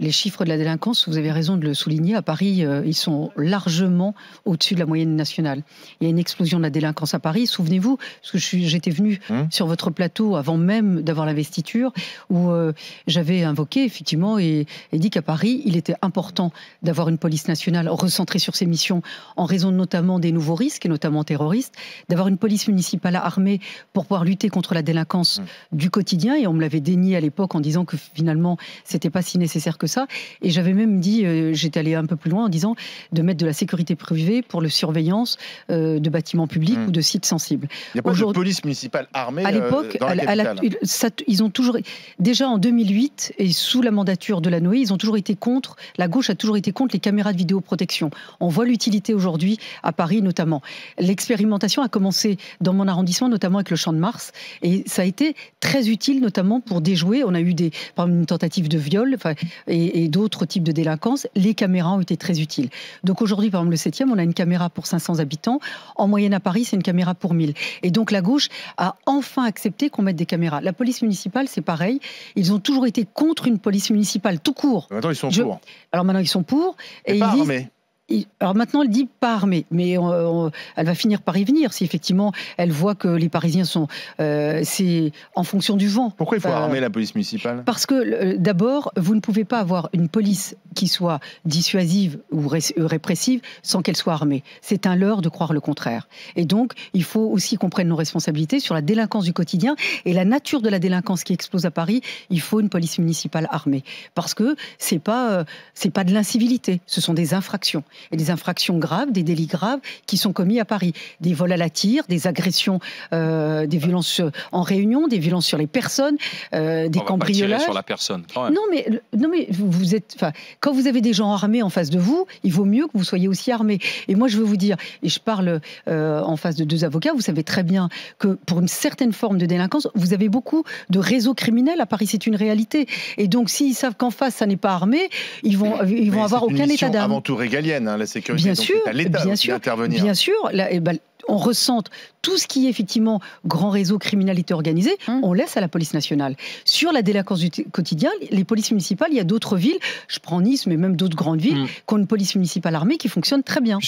Les chiffres de la délinquance, vous avez raison de le souligner, à Paris, ils sont largement au-dessus de la moyenne nationale. Il y a une explosion de la délinquance à Paris. Souvenez-vous, parce que j'étais venue sur votre plateau avant même d'avoir l'investiture, où j'avais invoqué effectivement et dit qu'à Paris, il était important d'avoir une police nationale recentrée sur ses missions, en raison notamment des nouveaux risques, et notamment terroristes, d'avoir une police municipale armée pour pouvoir lutter contre la délinquance du quotidien. Et on me l'avait dénié à l'époque en disant que finalement, c'était pas si nécessaire que ça. Et j'avais même dit, j'étais allé un peu plus loin en disant de mettre de la sécurité privée pour la surveillance de bâtiments publics ou de sites sensibles. Il n'y a pas de police municipale armée à l'époque, dans la capitale. ils ont toujours, déjà en 2008 et sous la mandature de Lanoé, ils ont toujours été contre, la gauche a toujours été contre les caméras de vidéoprotection. On voit l'utilité aujourd'hui à Paris notamment. L'expérimentation a commencé dans mon arrondissement, notamment avec le Champ de Mars, et ça a été très utile notamment pour déjouer. On a eu par exemple, une tentative de viol, et d'autres types de délinquance. Les caméras ont été très utiles. Donc aujourd'hui, par exemple, le 7e, on a une caméra pour 500 habitants. En moyenne à Paris, c'est une caméra pour 1000. Et donc la gauche a enfin accepté qu'on mette des caméras. La police municipale, c'est pareil. Ils ont toujours été contre une police municipale, tout court. Maintenant, ils sont pour. Alors maintenant, ils sont pour. Et ils disent... Alors maintenant, elle dit pas armée, mais elle va finir par y venir si effectivement elle voit que les Parisiens sont... c'est en fonction du vent. Pourquoi il faut armer la police municipale? Parce que d'abord, vous ne pouvez pas avoir une police qui soit dissuasive ou répressive sans qu'elle soit armée. C'est un leurre de croire le contraire. Et donc, il faut aussi qu'on prenne nos responsabilités sur la délinquance du quotidien et la nature de la délinquance qui explose à Paris. Il faut une police municipale armée. Parce que c'est pas de l'incivilité, ce sont des infractions. Et des infractions graves, des délits graves qui sont commis à Paris. Des vols à la tire, des agressions, des violences en réunion, des violences sur les personnes, des cambriolages. On va pas tirer sur la personne, quand même. Non, mais vous êtes... Quand vous avez des gens armés en face de vous, il vaut mieux que vous soyez aussi armés. Et moi, je veux vous dire, et je parle en face de 2 avocats, vous savez très bien que pour une certaine forme de délinquance, vous avez beaucoup de réseaux criminels à Paris, c'est une réalité. Et donc, s'ils savent qu'en face, ça n'est pas armé, ils vont avoir aucun état d'âme. Avant tout régalienne. La sécurité, bien donc sûr, c'est à l'État d'intervenir. Bien sûr, on ressente tout ce qui est effectivement grand réseau criminalité organisée, on laisse à la police nationale. Sur la délinquance du quotidien, les polices municipales, il y a d'autres villes, je prends Nice, mais même d'autres grandes villes, qui ont une police municipale armée qui fonctionne très bien.